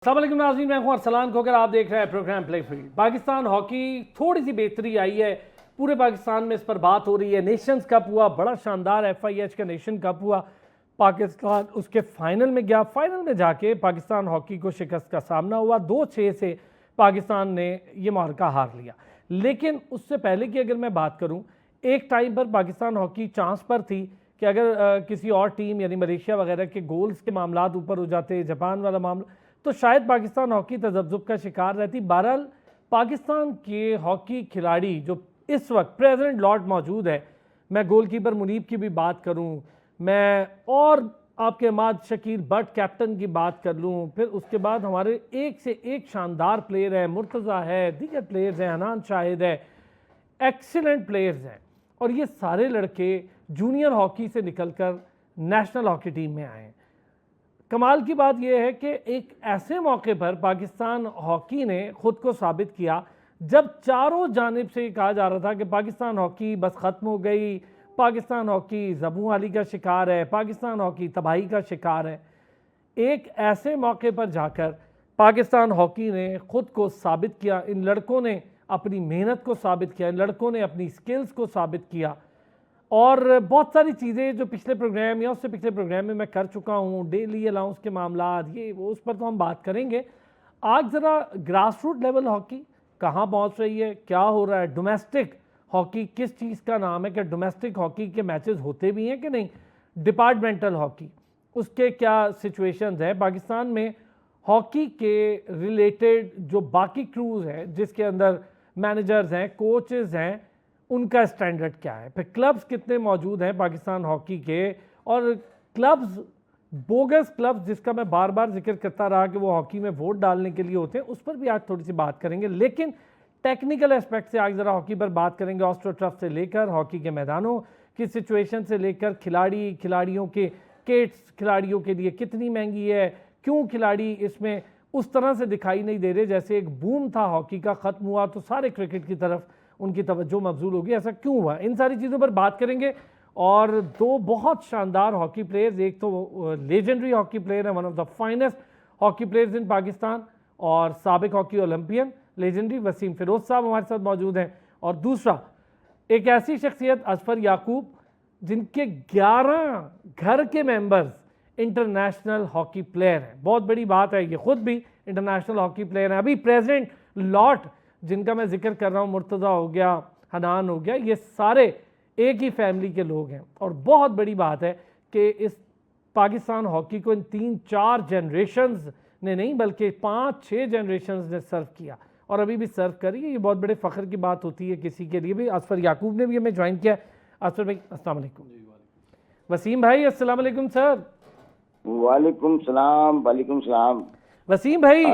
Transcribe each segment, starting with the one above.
अस्सलाम वालेकुम नाज़रीन, मैं हूं अरसलान खोकर। आप देख रहे हैं program play field. Pakistan hockey थोड़ी सी बेहतरी आई है, पूरे पाकिस्तान में इस पर बात हो रही है। नेशंस कप हुआ, बड़ा शानदार FIH का नेशन कप हुआ। पाकिस्तान उसके फाइनल में गया, फाइनल में जाके पाकिस्तान हॉकी को शिकस्त का सामना हुआ। 2-6 से पाकिस्तान ने ये मार्का हार लिया। लेकिन उससे पहले की अगर मैं बात करूँ, एक टाइम पर पाकिस्तान हॉकी चांस पर थी कि अगर किसी और टीम यानी मलेशिया वगैरह के गोल्स के मामला ऊपर हो जाते, जापान वाला मामला, तो शायद पाकिस्तान हॉकी तजब्जुब का शिकार रहती। बहरहाल पाकिस्तान के हॉकी खिलाड़ी जो इस वक्त प्रेजेंट लॉर्ड मौजूद है, मैं गोलकीपर मुनीब की भी बात करूं, मैं और आपके अहमद शकील बट कैप्टन की बात कर लूं, फिर उसके बाद हमारे एक से एक शानदार प्लेयर है, मुर्तज़ा है, दीगर प्लेयर्स हैं, हनान शाहिद है, एक्सीलेंट प्लेयर्स हैं। और ये सारे लड़के जूनियर हॉकी से निकलकर नेशनल हॉकी टीम में आए हैं। कमाल की बात यह है कि एक ऐसे मौके पर पाकिस्तान हॉकी ने खुद को साबित किया जब चारों जानिब से कहा जा रहा था कि पाकिस्तान हॉकी बस ख़त्म हो गई, पाकिस्तान हॉकी ज़बूहाली का शिकार है, पाकिस्तान हॉकी तबाही का शिकार है। एक ऐसे मौके पर जाकर पाकिस्तान हॉकी ने खुद को साबित किया, इन लड़कों ने अपनी मेहनत को साबित किया, इन लड़कों ने अपनी स्किल्स को साबित किया। और बहुत सारी चीज़ें जो पिछले प्रोग्राम या उससे पिछले प्रोग्राम में मैं कर चुका हूँ, डेली अलाउंस के मामला, ये वो, उस पर तो हम बात करेंगे। आज ज़रा ग्रास रूट लेवल हॉकी कहाँ पहुँच रही है, क्या हो रहा है, डोमेस्टिक हॉकी किस चीज़ का नाम है, कि डोमेस्टिक हॉकी के मैचेस होते भी हैं कि नहीं, डिपार्टमेंटल हॉकी उसके क्या सिचुएशंस हैं पाकिस्तान में। हॉकी के रिलेटेड जो बाकी क्रूज हैं जिसके अंदर मैनेजर्स हैं, कोचेज़ हैं, उनका स्टैंडर्ड क्या है, फिर क्लब्स कितने मौजूद हैं पाकिस्तान हॉकी के, और क्लब्स बोगस क्लब्स जिसका मैं बार बार जिक्र करता रहा कि वो हॉकी में वोट डालने के लिए होते हैं, उस पर भी आज थोड़ी सी बात करेंगे। लेकिन टेक्निकल एस्पेक्ट से आज ज़रा हॉकी पर बात करेंगे, ऑस्ट्रोटर्फ से लेकर हॉकी के मैदानों की सिचुएशन से लेकर खिलाड़ियों के किट्स खिलाड़ियों के लिए कितनी महंगी है, क्यों खिलाड़ी इसमें उस तरह से दिखाई नहीं दे रहे जैसे एक बूम था हॉकी का, ख़त्म हुआ तो सारे क्रिकेट की तरफ उनकी तवज्जो मबजूल होगी, ऐसा क्यों हुआ, इन सारी चीज़ों पर बात करेंगे। और दो बहुत शानदार हॉकी प्लेयर्स, एक तो लेजेंडरी हॉकी प्लेयर है, one of the finest hockey players in Pakistan और साबिक hockey olympian legendary Waseem Feroz साहब हमारे साथ मौजूद हैं, और दूसरा एक ऐसी शख्सियत अजफर याकूब जिनके 11 घर के मेंबर्स इंटरनेशनल हॉकी प्लेयर हैं। बहुत बड़ी बात है, ये खुद भी इंटरनेशनल हॉकी प्लेयर हैं। अभी प्रेसिडेंट लॉट जिनका मैं जिक्र कर रहा हूँ, मुर्तज़ा हो गया, हनान हो गया, ये सारे एक ही फैमिली के लोग हैं। और बहुत बड़ी बात है कि इस पाकिस्तान हॉकी को इन 3-4 जनरेशन्स ने नहीं बल्कि 5-6 जनरेशन्स ने सर्व किया और अभी भी सर्व करी है। ये बहुत बड़े फ़ख्र की बात होती है किसी के लिए भी। अजफर याकूब ने भी हमें ज्वाइन किया। अजफर भाई अस्सलाम वालेकुम। वसीम भाई अस्सलाम वालेकुम सर। वालेकुम सलाम। वालेकुम सलाम। वसीम भाई,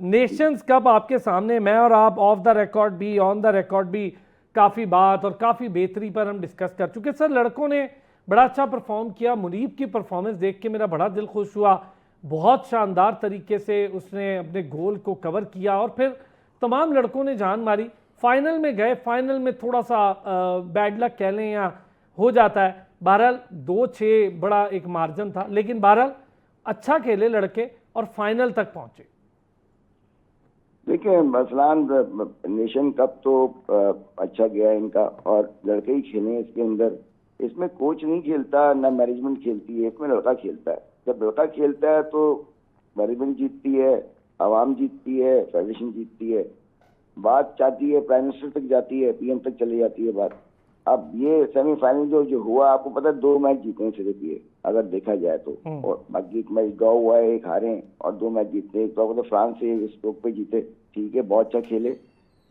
नेशंस कप आपके सामने, मैं और आप ऑफ द रिकॉर्ड भी ऑन द रिकॉर्ड भी काफ़ी बात और काफ़ी बेहतरी पर हम डिस्कस कर चुके। सर लड़कों ने बड़ा अच्छा परफॉर्म किया। मुनीब की परफॉर्मेंस देख के मेरा बड़ा दिल खुश हुआ, बहुत शानदार तरीके से उसने अपने गोल को कवर किया और फिर तमाम लड़कों ने जान मारी। फाइनल में गए, फाइनल में थोड़ा सा बैड लक कह लें या हो जाता है। बहरहाल 2-6 बड़ा एक मार्जिन था, लेकिन बहरहाल अच्छा खेले लड़के और फाइनल तक पहुंचे। देखिए मसलान नेशन कप तो अच्छा गया इनका और लड़के ही खेले इसके अंदर। इसमें कोच नहीं खेलता, ना मैनेजमेंट खेलती है, इसमें लड़का खेलता है। जब लड़का खेलता है तो मैनेजमेंट जीतती है, आवाम जीतती है, फेडरेशन जीतती है, बात चाहती है प्राइम मिनिस्टर तक जाती है, PM तक चली जाती है बात। अब ये सेमीफाइनल जो हुआ, आपको पता है 2 मैच जीते हैं सिर्फ ये, अगर देखा जाए तो, और बाकी एक मैच ड्रॉ हुआ है, एक हारे और 2 मैच जीते। एक तो फ्रांस से स्ट्रोक पे जीते, ठीक है, बहुत अच्छा खेले,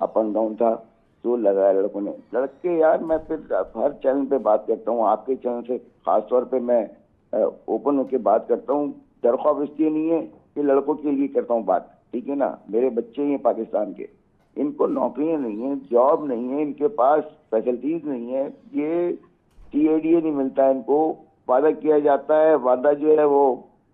अप एंड डाउन था, जो लगाया लड़कों ने। लड़के यार, मैं फिर हर चैनल पे बात करता हूँ, आपके चैनल से खासतौर पे मैं ओपन होकर बात करता हूँ। दरख्वास्त इसलिए नहीं है कि लड़कों के लिए करता हूँ बात, ठीक है ना, मेरे बच्चे ही हैं पाकिस्तान के, इनको नौकरियां नहीं है, जॉब नहीं है, इनके पास फैसिलिटीज नहीं है, ये TADA नहीं मिलता है इनको, वादा किया जाता है, वादा जो है वो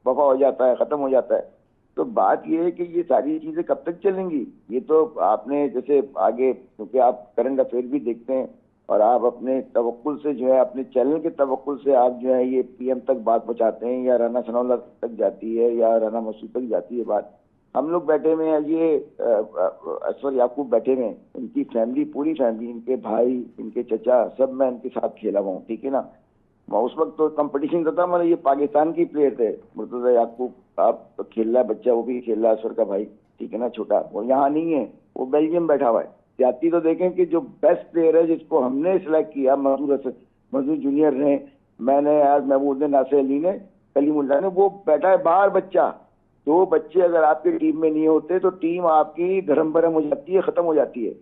वफा हो जाता है, खत्म हो जाता है। तो बात ये है कि ये सारी चीजें कब तक चलेंगी। ये तो आपने जैसे आगे, क्योंकि आप करंट अफेयर भी देखते हैं और आप अपने तवक्कुल से जो है, अपने चैनल के तवक्कुल से आप जो है ये PM तक बात पहुंचाते हैं, या राना सनाउल्लाह तक जाती है, या राना मसूद तक जाती है बात। हम लोग बैठे हुए हैं, ये असफर याकूब बैठे हुए हैं, इनकी फैमिली, पूरी फैमिली, इनके भाई, इनके चचा, सब मैं इनके साथ खेला हुआ हूँ, ठीक है ना। मैं उस वक्त तो कंपटीशन था, मतलब ये पाकिस्तान की प्लेयर थे, मुर्तजा याकूब आप तो खेल रहा है बच्चा, वो भी खेल रहा है, असफर का भाई, ठीक है ना, छोटा, वो यहाँ नहीं है, वो बेल्जियम बैठा हुआ है। जाती तो देखें कि जो बेस्ट प्लेयर है जिसको हमने सिलेक्ट किया, मजूर जूनियर ने, मैंने, आज महमूद नासिर अली ने, कलीमुल्लाह ने, वो बैठा है बाहर बच्चा। तो बच्चे अगर आपकी टीम में नहीं होते तो टीम आपकी धर्म भरम हो जाती है, खत्म हो जाती है।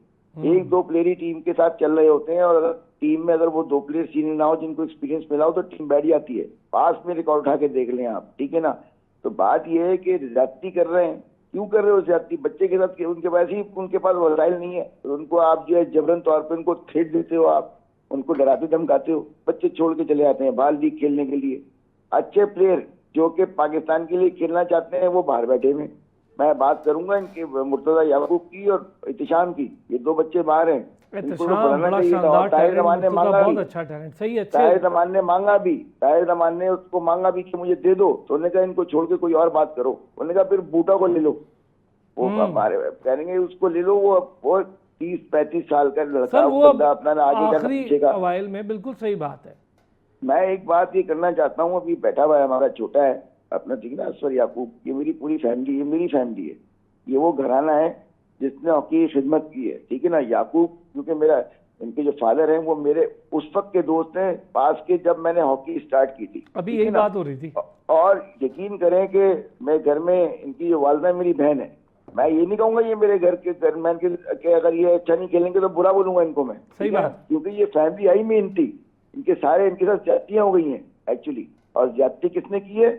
एक दो प्लेयर ही टीम के साथ चल रहे होते हैं, और अगर टीम में अगर वो दो प्लेयर सीनियर ना हो जिनको एक्सपीरियंस मिला हो तो टीम बैठ जाती है। पास में रिकॉर्ड उठा के देख लें आप, ठीक है ना। तो बात यह है कि ज्यादती कर रहे हैं, क्यों कर रहे हो ज्यादती बच्चे के साथ? उनके पास ही, उनके पास वसाइल नहीं है, तो उनको आप जो है जबरन तौर पर उनको थ्रेट देते हो, आप उनको डराते धमकाते हो, बच्चे छोड़ के चले जाते हैं बाहर लीग खेलने के लिए। अच्छे प्लेयर जो कि पाकिस्तान के लिए खेलना चाहते हैं वो बाहर बैठे हुए। मैं बात करूंगा इनके मुर्तजा याकूब की और इत्तिशाम की, ये दो बच्चे बाहर हैं, इनको तो बुलाना चाहिए था। और ताहिर रमान ने मांगा भी, अच्छा टैलेंट, सही है, ताहिर रमान ने मांगा भी, ताहिर रमान ने उसको मांगा भी कि मुझे दे दो, तो उन्होंने कहा इनको छोड़ के कोई और बात करो। उन्होंने कहा फिर बूटा को ले लो, वो हमारे कहेंगे उसको ले लो, वो 30-35 साल का लड़का, बंदा अपना आगे का पीछे का। अवाइल में बिल्कुल सही बात है। मैं एक बात ये करना चाहता हूँ, अभी बैठा हुआ है हमारा छोटा है अपना, ठीक है ना, असफर याकूब, ये मेरी पूरी फैमिली, ये मेरी फैमिली है, ये वो घराना है जिसने हॉकी की खिदमत की है, ठीक है ना। याकूब क्योंकि मेरा, इनके जो फादर हैं वो मेरे उस वक्त के दोस्त हैं पास के, जब मैंने हॉकी स्टार्ट की थी, अभी यही बात हो रही थी। और यकीन करें कि मैं घर में, इनकी जो वालदा मेरी बहन है, मैं ये नहीं कहूंगा ये मेरे घर के दरमियान के अगर ये अच्छा नहीं खेलेंगे तो बुरा बोलूंगा इनको मैं, सही बात, क्योंकि ये फैमिली आई मेन थी, इनके सारे, इनके साथ ज्यादतियां हो गई हैं एक्चुअली। और ज्यादती किसने की है?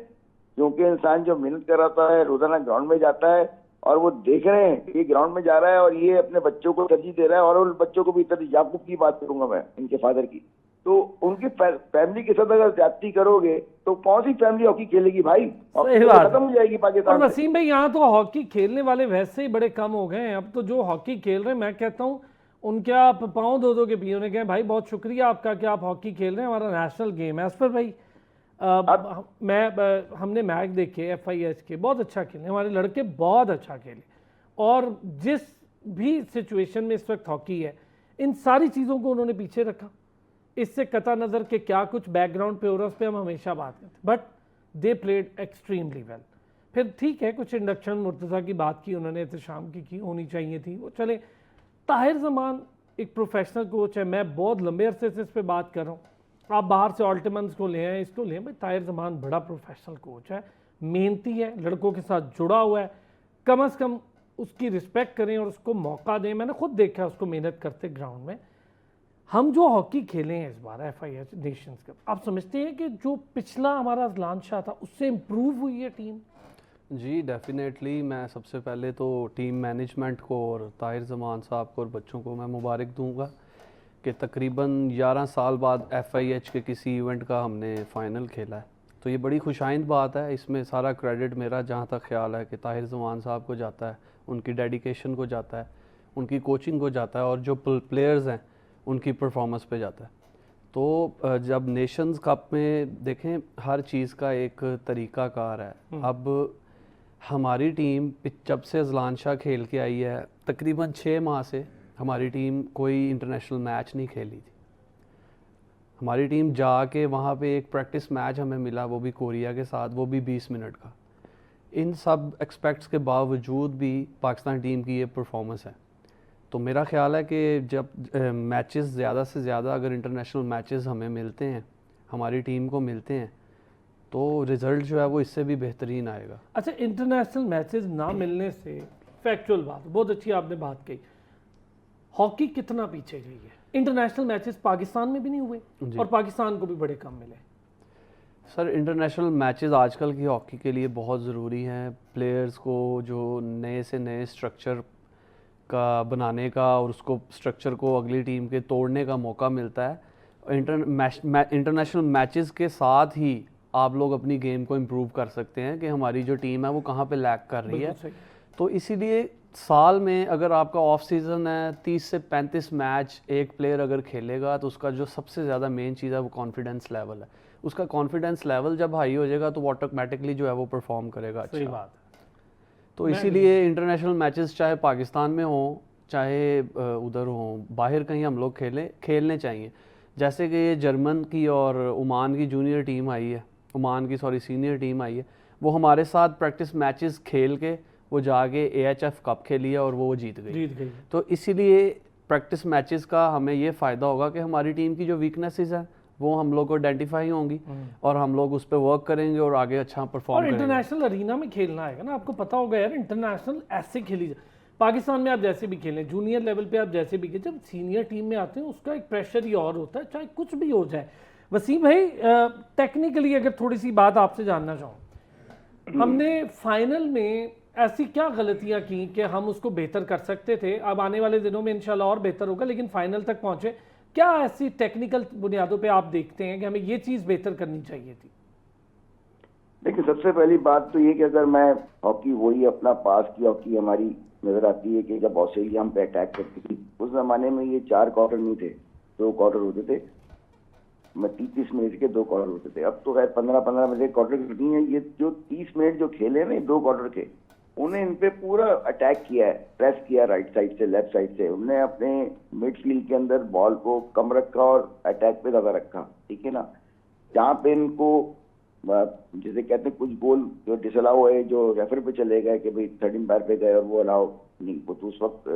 क्योंकि इंसान जो मेहनत कर रहा है, रोजाना ग्राउंड में जाता है, और वो देख रहे हैं कि ये ग्राउंड में जा रहा है और ये अपने बच्चों को तरजीह दे रहा है, और उन बच्चों को भी तरजीह, याकूब की बात करूंगा मैं, इनके फादर की, तो उनकी फैमिली के साथ अगर ज्यादती करोगे तो कौन सी फैमिली हॉकी खेलेगी भाई? सही बात, खत्म हो जाएगी पाकिस्तान। और वसीम भाई यहाँ तो हॉकी खेलने वाले वैसे ही बड़े कम हो गए हैं, अब तो जो हॉकी खेल रहे हैं, मैं कहता हूँ उनके आप पाँव धो धो के पिए, उन्हें कहें भाई बहुत शुक्रिया आपका कि आप हॉकी खेल रहे हैं, हमारा नेशनल गेम है। असफर भाई हमने मैच देखे FIH के, बहुत अच्छा खेले हमारे लड़के, बहुत अच्छा खेले, और जिस भी सिचुएशन में इस वक्त हॉकी है, इन सारी चीज़ों को उन्होंने पीछे रखा, इससे कता नज़र के क्या कुछ बैकग्राउंड पे हो रहा है उस पर हम हमेशा बात करते, but they played extremely well. फिर ठीक है, कुछ इंडक्शन मुर्तज़ा की बात की उन्होंने, इत्तिशाम की होनी चाहिए थी, वो चले। ताहिर ज़मान एक प्रोफेशनल कोच है, मैं बहुत लंबे अरसे से इस पर बात कर रहा हूँ, आप बाहर से ऑल्टमन्स को ले आए, इसको ले, भाई ताहिर ज़मान बड़ा प्रोफेशनल कोच है, मेहनती है, लड़कों के साथ जुड़ा हुआ है, कम से कम उसकी रिस्पेक्ट करें और उसको मौका दें। मैंने खुद देखा उसको मेहनत करते ग्राउंड में। हम जो हॉकी खेले हैं इस बार FIH नेशंस कप, आप समझते हैं कि जो पिछला हमारा अजलान शाह था उससे इम्प्रूव हुई है टीम? जी डेफिनेटली। मैं सबसे पहले तो टीम मैनेजमेंट को और ताहिर ज़मान साहब को और बच्चों को मैं मुबारक दूंगा कि तकरीबन 11 साल बाद FIH के किसी इवेंट का हमने फ़ाइनल खेला है, तो ये बड़ी खुशाइंद बात है। इसमें सारा क्रेडिट मेरा जहाँ तक ख्याल है कि ताहिर ज़मान साहब को जाता है, उनकी डेडिकेशन को जाता है, उनकी कोचिंग को जाता है, और जो प्लेयर्स हैं उनकी परफॉर्मेंस पे जाता है। तो जब नेशंस कप में देखें, हर चीज़ का एक तरीक़ाकार है। अब हमारी टीम जब से अजलान शाह खेल के आई है, तकरीबन 6 माह से हमारी टीम कोई इंटरनेशनल मैच नहीं खेली थी। हमारी टीम जाके वहाँ पे एक प्रैक्टिस मैच हमें मिला, वो भी कोरिया के साथ, वो भी 20 मिनट का। इन सब एक्सपेक्ट्स के बावजूद भी पाकिस्तान टीम की ये परफॉर्मेंस है। तो मेरा ख्याल है कि जब मैचेस ज़्यादा से ज़्यादा अगर इंटरनेशनल मैचेस हमें मिलते हैं, हमारी टीम को मिलते हैं, तो रिज़ल्ट जो है वो इससे भी बेहतरीन आएगा। अच्छा, इंटरनेशनल मैचेस ना मिलने से, फैक्चुअल बात, बहुत अच्छी आपने बात कही, हॉकी कितना पीछे गई है? इंटरनेशनल मैचेस पाकिस्तान में भी नहीं हुए और पाकिस्तान को भी बड़े कम मिले। सर, इंटरनेशनल मैचेस आजकल की हॉकी के लिए बहुत ज़रूरी हैं। प्लेयर्स को जो नए से नए स्ट्रक्चर का बनाने का और उसको स्ट्रक्चर को अगली टीम के तोड़ने का मौका मिलता है। इंटरनेशनल मैचेस के साथ ही आप लोग अपनी गेम को इम्प्रूव कर सकते हैं कि हमारी जो टीम है वो कहाँ पे लैग कर रही है। तो इसीलिए साल में अगर आपका ऑफ सीज़न है 30 से 35 मैच एक प्लेयर अगर खेलेगा, तो उसका जो सबसे ज़्यादा मेन चीज़ है वो कॉन्फिडेंस लेवल है। उसका कॉन्फिडेंस लेवल जब हाई हो जाएगा तो ऑटोमेटिकली जो है वो परफॉर्म करेगा। सही बात है। तो इसीलिए इंटरनेशनल मैचेस चाहे पाकिस्तान में हो चाहे उधर हो, बाहर कहीं हम लोग खेलने चाहिए। जैसे कि ये जर्मन की और ओमान की जूनियर टीम आई है, ओमान की सीनियर टीम आई है, वो हमारे साथ प्रैक्टिस मैचेस खेल के वो जाके AHF कप खेली है और वो जीत गई। तो इसीलिए प्रैक्टिस मैचेस का हमें ये फ़ायदा होगा कि हमारी टीम की जो वीकनेसेस हैं वो हम लोग को आइडेंटिफाई होंगी और हम लोग उस पर वर्क करेंगे और आगे अच्छा परफॉर्म और करेंगे। इंटरनेशनल अरीना में खेलना है ना, आपको पता होगा यार, इंटरनेशनल ऐसे खेली जाए। पाकिस्तान में आप जैसे भी खेलें, जूनियर लेवल पे आप जैसे भी खेलें, जब सीनियर टीम में आते हैं उसका एक प्रेशर ही और होता है, चाहे कुछ भी हो जाए। वसीम भाई, टेक्निकली अगर थोड़ी सी बात आपसे जानना चाहूँ, हमने फाइनल में ऐसी क्या गलतियां की कि हम उसको बेहतर कर सकते थे? अब आने वाले दिनों में इंशाल्लाह और बेहतर होगा, लेकिन फाइनल तक पहुंचे, क्या ऐसी टेक्निकल बुनियादों पे आप देखते हैं कि हमें ये चीज़ बेहतर करनी चाहिए थी? देखिए, सबसे पहली बात तो ये कि अगर मैं हॉकी वही अपना पास की हॉकी हमारी नजर आती है कि जब ऑस्ट्रेलिया हम पे अटैक करती थी, उस जमाने में ये 4 क्वार्टर नहीं थे, 2 क्वार्टर होते थे। 30 मिनट के 2 क्वार्टर होते थे। अब तो खैर 15-15 मिनट क्वार्टर नहीं है। ये जो 30 मिनट जो खेले ना 2 क्वार्टर के, उन्हें इन पे पूरा अटैक किया है, प्रेस किया राइट साइड से, लेफ्ट साइड से। उन्होंने अपने मिडफील्ड के अंदर बॉल को कम रखा और अटैक पे ज्यादा रखा, ठीक है ना। जहाँ पे इनको जिसे कहते हैं कुछ गोल जो डिसअलाउ हुए, जो रेफर पे चले गए कि भाई 13 एम्पायर पे गए और वो अलाउ नहीं, वो तो उस वक्त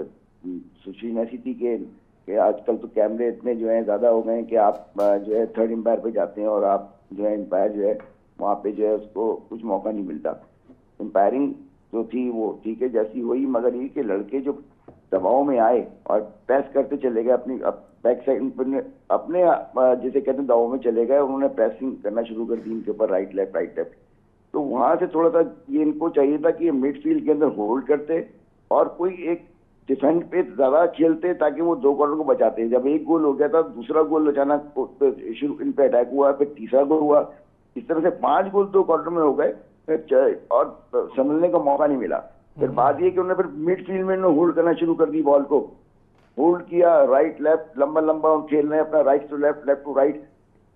सिचुएशन ऐसी थी कि आजकल तो कैमरे इतने जो है ज्यादा हो गए हैं कि आप जो है 3rd एम्पायर पे जाते हैं और आप जो है एम्पायर जो है वहाँ पे जो है उसको कुछ मौका नहीं मिलता। एम्पायरिंग जो थी वो ठीक है जैसी हुई, मगर ये कि लड़के जो दबाव में आए और प्रेस करते चले गए, अपनी बैक साइड अपने जिसे कहते हैं दबाव में चले गए, उन्होंने प्रेसिंग करना शुरू कर दी इनके ऊपर, राइट लेफ्ट। तो वहां से थोड़ा सा ये इनको चाहिए था कि मिडफील्ड के अंदर होल्ड करते और कोई एक डिफेंड पे ज्यादा खेलते ताकि वो 2 क्वार्टर को बचाते। जब एक गोल हो गया था, दूसरा गोल अचानक शुरू इन पे अटैक हुआ, फिर तीसरा गोल हुआ, इस तरह से 5 गोल 2 क्वार्टर में हो गए और संभलने का मौका नहीं मिला। फिर बात ये कि उन्होंने फिर मिडफील्ड में होल्ड करना शुरू कर दी, बॉल को होल्ड किया, राइट लेफ्ट लंबा खेल रहे हैं अपना, right to left, left to right.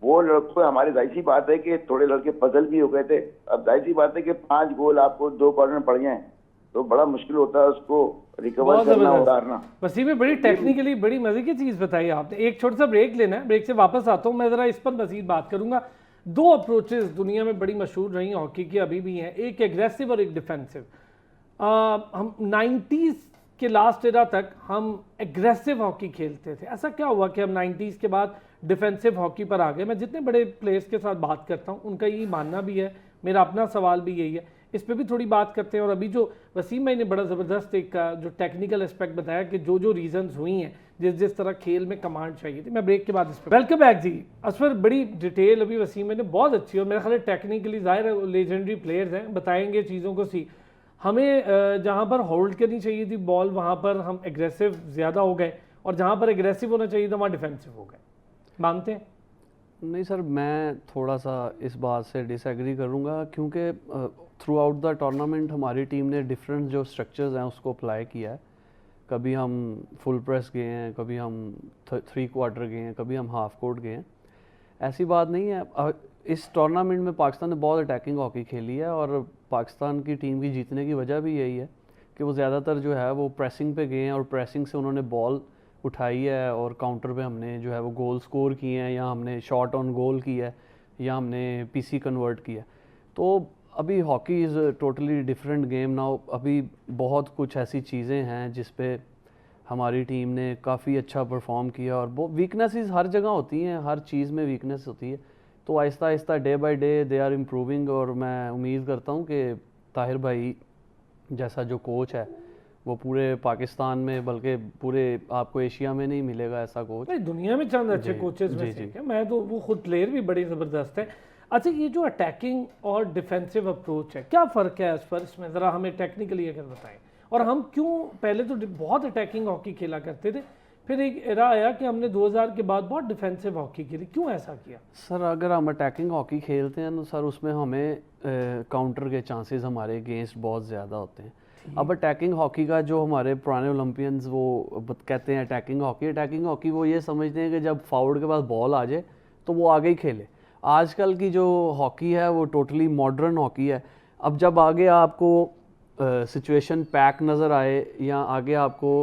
वो लड़कों, हमारी जाहिर सी बात है कि थोड़े लड़के पजल भी हो गए थे। अब जाहिर सी बात है कि 5 गोल आपको 2 क्वार्टर में पड़ जाए तो बड़ा मुश्किल होता है उसको रिकवर करना, उतारना। वसीम में बड़ी टेक्निकली बड़ी मजे की चीज बताई आपने। एक छोटा सा ब्रेक लेना है, ब्रेक से वापस आता हूँ, मैं जरा इस पर मजीद बात करूंगा। 2 अप्रोचेस दुनिया में बड़ी मशहूर रही हॉकी की, अभी भी हैं, एक एग्रेसिव और एक डिफेंसिव। हम 90s के लास्ट एरा तक हम एग्रेसिव हॉकी खेलते थे। ऐसा क्या हुआ कि हम 90s के बाद डिफेंसिव हॉकी पर आ गए? मैं जितने बड़े प्लेयर्स के साथ बात करता हूँ उनका यही मानना भी है, मेरा अपना सवाल भी यही है। इस पे भी थोड़ी बात करते हैं। और अभी जो वसीम भाई ने बड़ा ज़बरदस्त एक जो टेक्निकल एस्पेक्ट बताया कि जो जो रीजंस हुई हैं, जिस तरह खेल में कमांड चाहिए थी, मैं ब्रेक के बाद इस पर। वेलकम बैक जी। असफर, बड़ी डिटेल अभी वसीम भाई ने बहुत अच्छी, और मेरा ख्याल है टेक्निकली ज़ाहिर है लेजेंडरी प्लेयर्स हैं, बताएंगे चीज़ों को सी। हमें जहाँ पर होल्ड करनी चाहिए थी बॉल, वहाँ पर हम एग्रेसिव ज़्यादा हो गए, और जहाँ पर एग्रेसिव होना चाहिए था वहाँ डिफेंसिव हो गए। मानते हैं? नहीं सर, मैं थोड़ा सा इस बात से डिसएग्री करूँगा, क्योंकि थ्रू आउट द टूर्नामेंट हमारी टीम ने डिफरेंट जो स्ट्रक्चर्स हैं उसको अप्लाई किया है। कभी हम फुल प्रेस गए हैं, कभी हम 3 क्वार्टर गए हैं, कभी हम हाफ कोर्ट गए हैं। ऐसी बात नहीं है। इस टूर्नामेंट में पाकिस्तान ने बहुत अटैकिंग हॉकी खेली है, और पाकिस्तान की टीम की जीतने की वजह भी यही है कि वो ज़्यादातर जो है वो प्रेसिंग पे गए हैं, और प्रेसिंग से उन्होंने बॉल उठाई है, और काउंटर पे हमने जो है वो गोल स्कोर किए हैं, या हमने शॉट ऑन गोल किया है, या हमने पीसी कन्वर्ट किया। तो अभी hockey is totally different game now. अभी बहुत कुछ ऐसी चीज़ें हैं जिस पे हमारी टीम ने काफ़ी अच्छा परफॉर्म किया, और वो वीकनेसेस हर जगह होती हैं, हर चीज़ में वीकनेस होती है। तो आहिस्ता आहिस्ता day by day they are improving, और मैं उम्मीद करता हूँ कि ताहिर भाई जैसा जो कोच है वो पूरे पाकिस्तान में, बल्कि पूरे आपको एशिया में नहीं मिलेगा ऐसा कोच। नहीं, दुनिया में चंद अच्छे कोचेस में से हैं। मैं तो वो खुद प्लेयर भी बड़ी ज़बरदस्त है। अच्छा, ये जो अटैकिंग और डिफेंसिव अप्रोच है, क्या फ़र्क है इस पर? इसमें ज़रा हमें टेक्निकली अगर बताएं, और हम क्यों पहले तो बहुत अटैकिंग हॉकी खेला करते थे, फिर एक एरा आया कि हमने 2000 के बाद बहुत डिफेंसिव हॉकी खेली, क्यों ऐसा किया? सर, अगर हम अटैकिंग हॉकी खेलते हैं तो सर उसमें हमें काउंटर के चांसेस हमारे अगेंस्ट बहुत ज़्यादा होते हैं। अब अटैकिंग हॉकी का जो हमारे पुराने ओलंपियंस वो कहते हैं अटैकिंग हॉकी वो ये समझते हैं कि जब फाउल के बाद बॉल आ जाए तो वो आगे ही खेले। आजकल की जो हॉकी है वो टोटली मॉडर्न हॉकी है। अब जब आगे आपको सिचुएशन पैक नज़र आए या आगे आपको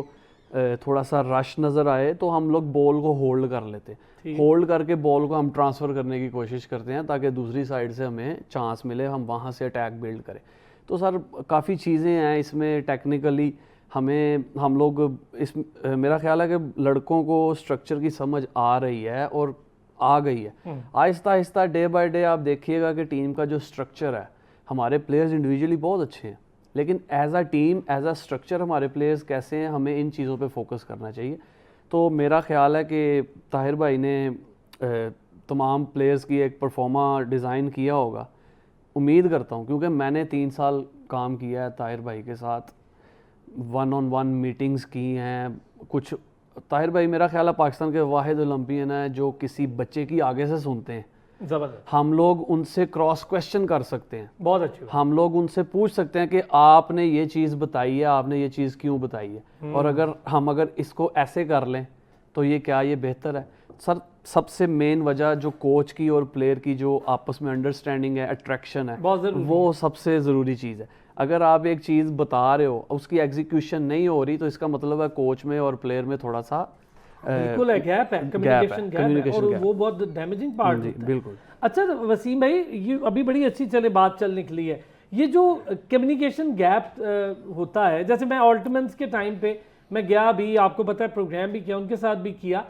थोड़ा सा रश नज़र आए तो हम लोग बॉल को होल्ड कर लेते हैं। होल्ड करके बॉल को हम ट्रांसफ़र करने की कोशिश करते हैं ताकि दूसरी साइड से हमें चांस मिले, हम वहाँ से अटैक बिल्ड करें। तो सर काफ़ी चीज़ें हैं इसमें टेक्निकली, हम लोग इस मेरा ख्याल है कि लड़कों को स्ट्रक्चर की समझ आ रही है और आ गई है। आहिस्ता आहिस्ता डे बाय डे आप देखिएगा कि टीम का जो स्ट्रक्चर है, हमारे प्लेयर्स इंडिविजुअली बहुत अच्छे हैं, लेकिन as a team as a structure हमारे प्लेयर्स कैसे हैं, हमें इन चीज़ों पे फोकस करना चाहिए। तो मेरा ख्याल है कि ताहिर भाई ने तमाम प्लेयर्स की एक परफॉर्मा डिज़ाइन किया होगा, उम्मीद करता हूँ, क्योंकि मैंने 3 साल काम किया है ताहिर भाई के साथ, 1-on-1 मीटिंग्स की हैं कुछ। ताहिर भाई मेरा ख्याल है पाकिस्तान के वाहिद ओलंपियन है जो किसी बच्चे की आगे से सुनते हैं। जबरदस्त। हम लोग उनसे क्रॉस क्वेश्चन कर सकते हैं, बहुत अच्छी बात। हम लोग उनसे पूछ सकते हैं कि आपने ये चीज़ बताई है, आपने ये चीज़ क्यों बताई है, और अगर इसको ऐसे कर लें तो ये क्या ये बेहतर है। सर सबसे मेन वजह जो कोच की और प्लेयर की जो आपस में अंडरस्टैंडिंग है, अट्रैक्शन है, वो सबसे ज़रूरी चीज़ है। अगर आप एक चीज़ बता रहे हो उसकी एग्जीक्यूशन नहीं हो रही तो इसका मतलब है कोच में और प्लेयर में थोड़ा सा बिल्कुल है, गैप है, कम्युनिकेशन गैप है, और वो बहुत डैमेजिंग पार्ट होता है। बिल्कुल। अच्छा वसीम भाई, ये अभी बड़ी अच्छी बात चल निकली है, ये जो कम्युनिकेशन गैप होता है, जैसे मैं ऑल्टमन्स के टाइम पे मैं गया भी, आपको पता है प्रोग्राम भी किया, उनके साथ भी किया,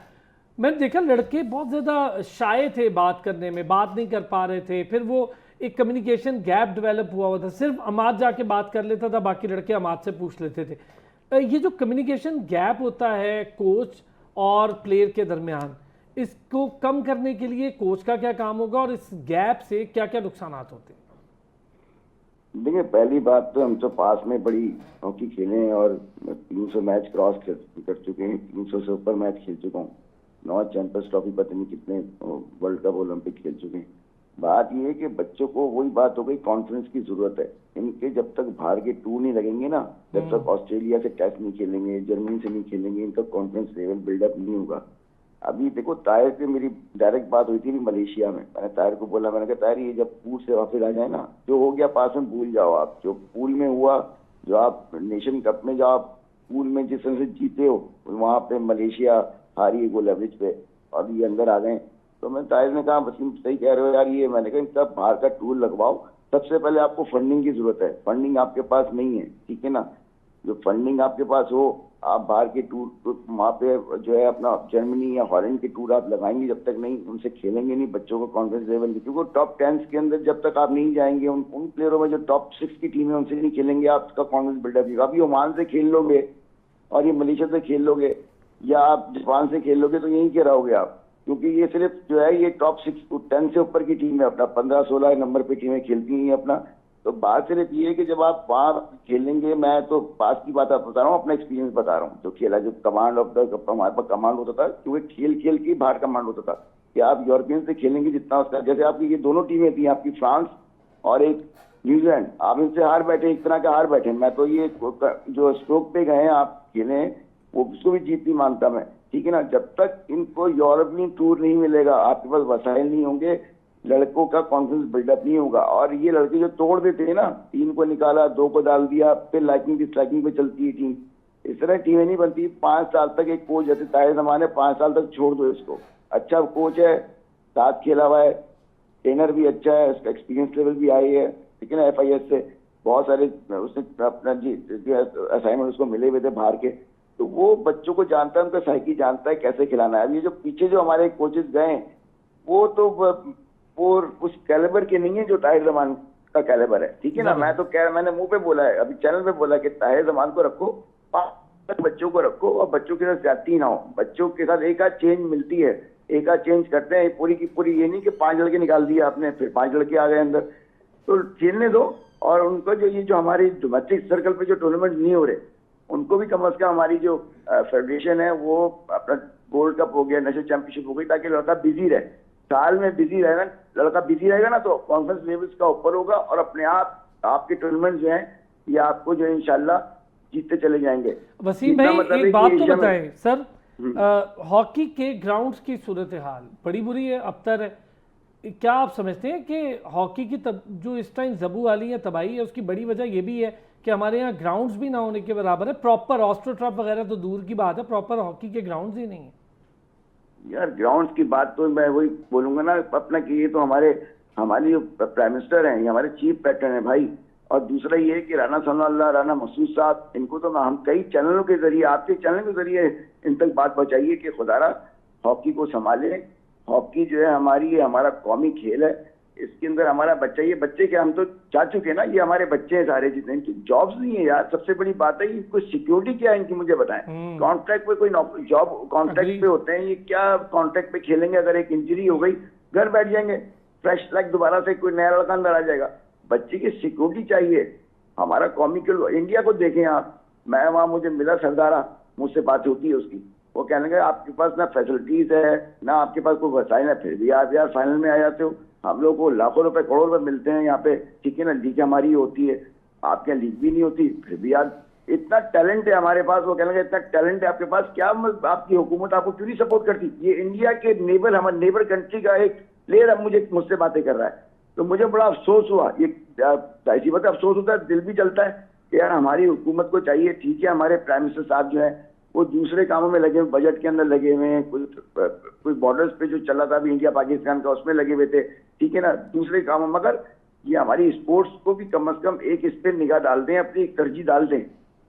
मैंने देखा लड़के बहुत ज़्यादा शाय थे बात करने में, बात नहीं कर पा रहे थे, फिर वो एक कम्युनिकेशन गैप डेवलप हुआ था, सिर्फ अमाद जाके बात कर लेता था, बाकी लड़के अमाद से पूछ लेते थे। ये जो कम्युनिकेशन गैप होता है कोच और प्लेयर के दरमियान, इसको कम करने के लिए कोच का क्या काम होगा और इस गैप से क्या क्या नुकसान होते हैं? देखिए, पहली बात तो हम तो पास में बड़ी हॉकी खेले हैं और 300 मैच क्रॉस कर चुके हैं, 300 से ऊपर मैच खेल चुका हूँ, 9 चैंपियंस ट्रॉफी, पता नहीं कितने वर्ल्ड कप ओलंपिक खेल चुके हैं। बात ये है कि बच्चों को वही बात हो गई, कॉन्फिडेंस की जरूरत है। इनके जब तक बाहर के टूर नहीं लगेंगे ना, जब तक ऑस्ट्रेलिया से टेस्ट नहीं खेलेंगे, जर्मनी से नहीं खेलेंगे, इनका कॉन्फिडेंस लेवल बिल्डअप नहीं होगा। अभी देखो, ताहिर से मेरी डायरेक्ट बात हुई थी मलेशिया में, मैंने ताहिर को बोला, मैंने कहा ताहिर ये जब पूल से वापस आ जाए ना, जो हो गया पास में भूल जाओ, आप जो पूल में हुआ, जो आप नेशन कप में जो आप पूल में जिस तरह से जीते हो, वहां पे मलेशिया हारी है गोल एवरेज पे और ये अंदर आ गए। तो मैं ताहिर ने कहा वसीम सही कह रहे हो यार, ये मैंने कहा इनका बाहर का टूर लगवाओ। सबसे पहले आपको फंडिंग की जरूरत है, फंडिंग आपके पास नहीं है, ठीक है ना, जो फंडिंग आपके पास हो, आप बाहर के टूर वहाँ पे जो है अपना जर्मनी या हॉलैंड के टूर आप लगाएंगे, जब तक नहीं उनसे खेलेंगे नहीं, बच्चों को कॉन्फिडेंस लेवल नहीं, क्योंकि टॉप 10 के अंदर जब तक आप नहीं जाएंगे, उन प्लेयरों में जो टॉप 6 की टीम है उनसे नहीं खेलेंगे, आपका कॉन्फिडेंस बिल्डअप नहीं होगा। अभी ओमान से खेल लोगे और ये मलेशिया से खेल लोगे या आप जापान से खेल लोगे तो यहीं के रहोगे आप, क्योंकि ये सिर्फ जो है ये टॉप 10 से ऊपर की टीम है, अपना 15-16 नंबर पे टीमें खेलती हैं अपना। तो बात सिर्फ ये है कि जब आप वहाँ खेलेंगे, मैं तो पास की बात बता रहा हूँ, अपना एक्सपीरियंस बता रहा हूँ, जो खेला, जो कमांड ऑफ द हमारे पास कमांड होता था, क्योंकि खेल खेल के बाहर कमांड होता था कि आप यूरोपियन से खेलेंगे जितना उसका, जैसे आपकी ये दोनों टीमें थी, आपकी फ्रांस और एक न्यूजीलैंड, आप इनसे हार बैठे, एक तरह का हार बैठे। मैं तो ये जो स्ट्रोक पे गए आप खेले, वो उसको भी जीत नहीं मानता मैं, ठीक है ना। जब तक इनको यूरोपियन टूर नहीं मिलेगा, आपके पास वसाइल नहीं होंगे, लड़कों का कॉन्फिडेंस बिल्डअप नहीं होगा। और ये लड़के जो तोड़ देते हैं ना, 3 को निकाला, 2 को डाल दिया, फिर लाइकिंग डिसलाइकिंग पे चलती है टीम, इस तरह टीमें नहीं बनती। 5 साल तक एक कोच, जैसे ताहिर जमाने 5 साल तक छोड़ दो इसको, अच्छा कोच है, साथ खेला हुआ है, ट्रेनर भी अच्छा है, उसका एक्सपीरियंस लेवल भी हाई है, ठीक है ना। FIS से बहुत सारे उसने अपना असाइनमेंट उसको मिले हुए थे बाहर के, तो वो बच्चों को जानता है, उनका साइकी जानता है कैसे खिलाना है। अब ये जो पीछे जो हमारे कोचेस गए, वो तो वो उस कैलिबर के नहीं है जो ताहिर जमान का कैलिबर है, ठीक है ना। मैं तो मैंने मुंह पे बोला है, अभी चैनल पे बोला कि ताहिर जमान को रखो, 5 बच्चों को रखो और बच्चों के साथ जाती ना हो, बच्चों के साथ एक आध चेंज मिलती है, एक आध चेंज करते हैं, पूरी की पूरी ये नहीं कि 5 लड़के निकाल दिए आपने फिर 5 लड़के आ गए अंदर, तो खेलने दो। और उनको जो ये जो हमारी डोमेस्टिक सर्कल पे जो टूर्नामेंट नहीं हो रहे, उनको भी कम से कम हमारी जो फेडरेशन है वो अपना गोल्ड कप हो गया, नेशनल चैंपियनशिप हो गई, ताकि लड़का बिजी रहे, साल में बिजी रहेगा, लड़का बिजी रहेगा ना, तो कॉन्फिडेंस लेवल्स का ऊपर होगा और अपने आप आपके टूर्नामेंट जो है ये आपको जो है इंशाल्लाह जीतते चले जाएंगे। वसीम भाई मतलब एक बात तो बताएं सर, हॉकी के ग्राउंड्स की सूरत हाल बड़ी बुरी है, अबतर है, क्या आप समझते हैं कि हॉकी की जो इस टाइम जबू वाली है, तबाही है, उसकी बड़ी वजह ये भी है कि हमारे यहाँ ग्राउंड्स भी ना होने के बराबर है। प्रॉपर ऑस्ट्रोटर्फ वगैरह तो दूर की बात है, प्रॉपर हॉकी के ग्राउंड्स ही नहीं है। यार ग्राउंड्स की बात तो मैं वही बोलूंगा ना अपना कि ये तो हमारी जो प्राइम मिनिस्टर हैं, ये हमारे चीफ पैटर्न है भाई। और दूसरा ये है कि राना सनाउल्लाह, राना मसूद साहब, इनको तो हम कई चैनलों के जरिए, आपके चैनल के जरिए इन तक बात पहुंचाइए कि खुदारा हॉकी को संभाले। हॉकी जो है हमारा कौमी खेल है, इसके अंदर हमारा बच्चा, ये बच्चे क्या, हम तो चाह चुके हैं ना, ये हमारे बच्चे हैं सारे जितने, इनकी जॉब्स नहीं है यार। सबसे बड़ी बात है इनको सिक्योरिटी क्या है इनकी, मुझे बताएं। कॉन्ट्रैक्ट पे कोई जॉब कॉन्ट्रैक्ट पे होते हैं, ये क्या कॉन्ट्रैक्ट पे खेलेंगे? अगर एक इंजरी हो गई घर बैठ जाएंगे, फ्रेश लाइक दोबारा से कोई नया लड़का अंदर आ जाएगा। बच्चे की सिक्योरिटी चाहिए। हमारा कौमी खेल, इंडिया को देखें आप, मैं वहां मुझे मिला सरदारा, मुझसे बात होती है उसकी, वो कहने लगे आपके पास ना फैसिलिटीज है ना आपके पास कोई वसाइल है, फिर भी आप यार फाइनल में आ जाते हो। हम लोग को लाखों रुपए करोड़ रुपए मिलते हैं यहाँ पे, ठीक है ना, लीग हमारी होती है, आपके यहाँ लीग भी नहीं होती, फिर भी यार इतना टैलेंट है हमारे पास। वो कहने लगे इतना टैलेंट है आपके पास, क्या आपकी हुकूमत आपको क्यों नहीं सपोर्ट करती? ये इंडिया के हमारे नेबर कंट्री का एक प्लेयर अब मुझसे बातें कर रहा है, तो मुझे बड़ा अफसोस हुआ। ये ऐसी बात अफसोस होता है, दिल भी चलता है कि यार हमारी हुकूमत को चाहिए, ठीक है, हमारे प्राइम मिनिस्टर साहब जो है वो दूसरे कामों में लगे हुए, बजट के अंदर लगे हुए हैं, कोई बॉर्डर्स पे जो चला था अभी इंडिया पाकिस्तान का, उसमें लगे हुए थे, ठीक है ना, दूसरे कामों, मगर ये हमारी स्पोर्ट्स को भी कम से कम एक इस पे निगाह डाल दें, अपनी एक तरजीह डाल दें।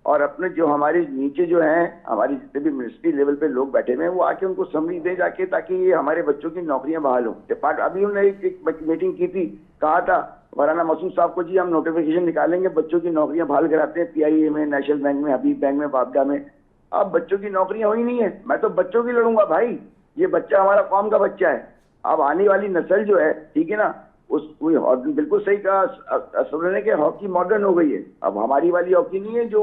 और अपने जो हमारे नीचे जो हैं, हमारी जितने भी मिनिस्ट्री लेवल पे लोग बैठे हुए हैं, वो आके उनको समझ दें जाके, ताकि ये हमारे बच्चों की नौकरियां बहाल हों। अभी उन्होंने एक मीटिंग की थी, कहा था राना मसूद साहब को, जी हम नोटिफिकेशन निकालेंगे, बच्चों की नौकरियां बहाल कराते हैं, PIA में, नेशनल बैंक में, हबीब बैंक में, वापडा में। अब बच्चों की नौकरियां हुई नहीं है, मैं तो बच्चों की लड़ूंगा भाई। ये बच्चा हमारा कौम का बच्चा है। अब आने वाली नस्ल जो है, ठीक है ना, बिल्कुल सही कहा सुनने ने कि हॉकी मॉडर्न हो गई है। अब हमारी वाली हॉकी नहीं है जो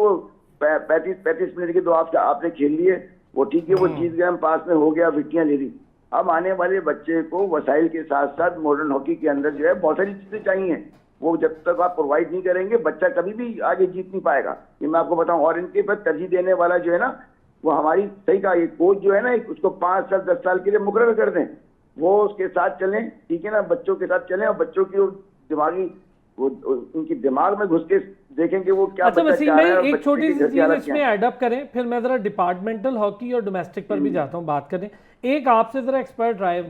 35 मिनट के 2 आपने खेल लिए, वो ठीक है, वो जीत गए, हम पास में हो गया, विक्टियां ले ली। अब आने वाले बच्चे को वसाइल के साथ साथ मॉडर्न हॉकी के अंदर जो है बहुत सारी चीजें चाहिए, वो जब तक आप प्रोवाइड नहीं करेंगे बच्चा कभी भी आगे जीत नहीं पाएगा, ये मैं आपको बताऊं। और इनके पर तरजीह देने वाला जो है ना, वो हमारी, सही कहा, ये कोच जो है ना, उसको 5 साल 10 साल के लिए मुकर्रर कर दें, वो उसके साथ चलें, ठीक है ना, बच्चों के साथ चलें, और बच्चों की दिमागी, वो उनकी दिमाग में घुस के देखें कि वो क्या। अच्छा वसीम भाई, एक छोटी सी चीज इसमें एडअप करें, फिर मैं जरा डिपार्टमेंटल हॉकी और डोमेस्टिक पर भी जाता हूं बात करने। एक आपसे जरा एक्सपर्ट राय।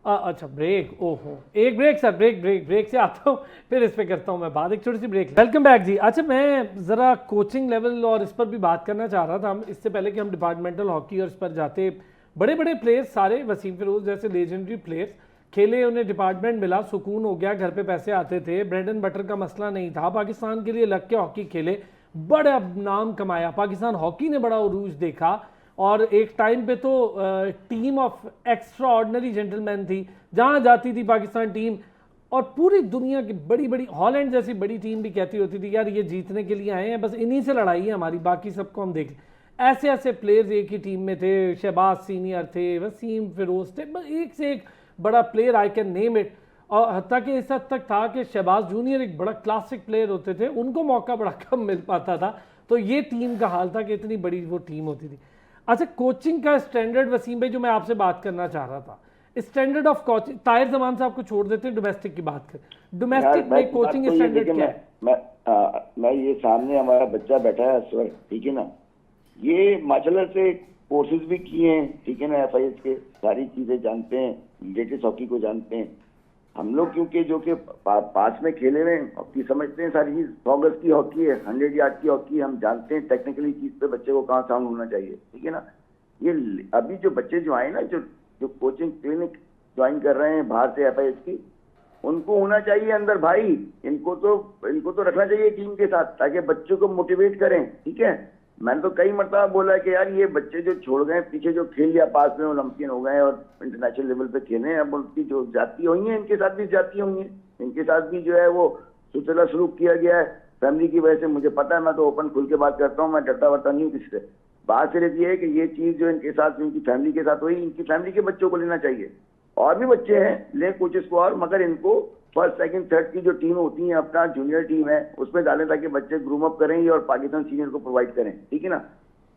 अच्छा ब्रेक, ओहो एक ब्रेक सर, ब्रेक से आता हूँ, फिर इस पे करता हूँ मैं बात, एक छोटी सी ब्रेक। वेलकम बैक जी। अच्छा मैं ज़रा कोचिंग लेवल और इस पर भी बात करना चाह रहा था, हम इससे पहले कि हम डिपार्टमेंटल हॉकी और इस पर जाते। बड़े बड़े प्लेयर्स सारे, वसीम फिरोज जैसे लेजेंडरी प्लेयर्स खेले, उन्हें डिपार्टमेंट मिला, सुकून हो गया, घर पे पैसे आते थे, ब्रेड एंड बटर का मसला नहीं था, पाकिस्तान के लिए लग के हॉकी खेले, बड़ा नाम कमाया, पाकिस्तान हॉकी ने बड़ा उरूज देखा। और एक टाइम पे तो team of extra ordinary gentleman थी, जहां जाती थी पाकिस्तान टीम, और पूरी दुनिया की बड़ी बड़ी, हॉलैंड जैसी बड़ी टीम भी कहती होती थी यार ये जीतने के लिए आए हैं, बस इन्हीं से लड़ाई है हमारी, बाकी सबको हम देख लें। ऐसे ऐसे प्लेयर्स एक ही टीम में थे, शहबाज सीनियर थे, वसीम फिरोज थे, बस एक से एक बड़ा player, I can name it. और हत्ता कि इस हद तक था कि शहबाज जूनियर एक बड़ा क्लासिक प्लेयर होते थे, उनको मौका बड़ा कम मिल पाता था। तो ये टीम का हाल था कि इतनी बड़ी वो टीम होती थी। अच्छा कोचिंग का स्टैंडर्ड, वसीम भाई जो मैं आपसे बात करना चाह रहा था, standard of coaching, Tahir Zaman साहब को छोड़ देते हैं, डोमेस्टिक की बात करें, डोमेस्टिक में कोचिंग स्टैंडर्ड क्या है? मैं ये सामने हमारा बच्चा बैठा है स्वर, ठीक है ना, ये माशाल्लाह से कोर्सेज भी किए हैं, ठीक है ना, FIH के सारी चीजें जानते हैं, लेटेस्ट हॉकी को जानते हैं। हम लोग क्योंकि जो कि पास में खेले हुए हॉकी समझते हैं, सारी चीज 100 गज की हॉकी है, 100 यार्ड की हॉकी, हम जानते हैं टेक्निकली चीज पे बच्चे को कहाँ साउंड होना चाहिए, ठीक है ना। ये अभी जो बच्चे जो आए ना, जो कोचिंग क्लिनिक ज्वाइन कर रहे हैं बाहर से FIH की, उनको होना चाहिए अंदर भाई, इनको तो रखना चाहिए टीम के साथ, ताकि बच्चों को मोटिवेट करें, ठीक है। मैंने तो कई मरतबा बोला है कि यार ये बच्चे जो छोड़ गए पीछे, जो खेल लिया पास में, ओलंपियन हो गए और इंटरनेशनल लेवल पे खेले, अब उनकी जो जाती हुई है, इनके साथ भी जाती हुई है, इनके साथ भी जो है वो सुतला सलूक किया गया है फैमिली की वजह से। मुझे पता है, मैं तो ओपन खुल के बात करता हूँ, मैं डरता वरता नहीं हूँ किसी से। बात सिर्फ ये है कि ये चीज जो इनके साथ, इनकी फैमिली के साथ हुई, इनकी फैमिली के बच्चों को लेना चाहिए। और भी बच्चे हैं, ले कोचेस को, और मगर इनको फर्स्ट सेकंड थर्ड की जो टीम होती है, अपना जूनियर टीम है, उसमें डालें ताकि बच्चे ग्रूम अप करें और पाकिस्तान सीनियर को प्रोवाइड करें, ठीक है ना।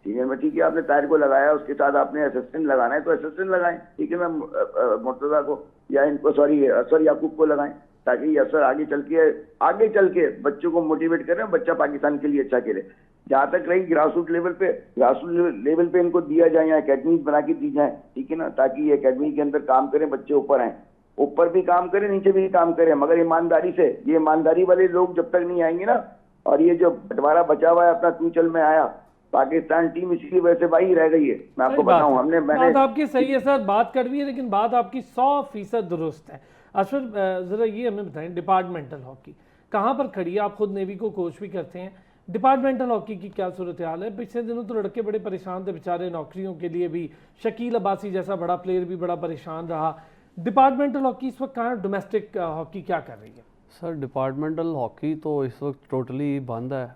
सीनियर में ठीक है, आपने ताहिर को लगाया, उसके साथ आपने असिस्टेंट लगाना है तो असिस्टेंट लगाएं, ठीक है ना, मुर्तजा को या इनको सॉरी याकूब को लगाएं, ताकि ये अफसर आगे चल के बच्चों को मोटिवेट करें, बच्चा पाकिस्तान के लिए अच्छा खेले। जहां तक रही ग्रासरूट लेवल पे इनको दिया जाए या अकेडमीज बना के दी जाए, ठीक है ना, ताकि ये अकेडमी के अंदर काम करें, बच्चे ऊपर आए, ऊपर भी काम करें नीचे भी काम करें, मगर ईमानदारी से। ये ईमानदारी वाले लोग जब तक नहीं आएंगे ना, और ये जो बंटवारा बचा हुआ है अपना तू चल में आया, पाकिस्तान टीम इसकी वजह से भाई रह गई है। मैं आपको बताऊं, बात आपकी सही है सर, बात कड़वी है लेकिन बात आपकी 100% दुरुस्त है। अशरफ जरा ये हमें बताएं, डिपार्टमेंटल हॉकी कहाँ पर खड़ी है? आप खुद नेवी को कोच भी करते हैं, डिपार्टमेंटल हॉकी की क्या सूरत हाल है? पिछले दिनों तो लड़के बड़े परेशान थे बेचारे, नौकरियों के लिए भी। शकील अब्बासी जैसा बड़ा प्लेयर भी बड़ा परेशान रहा। डिपार्टमेंटल हॉकी इस वक्त कहाँ, डोमेस्टिक हॉकी क्या कर रही है? सर डिपार्टमेंटल हॉकी तो इस वक्त टोटली बंद है।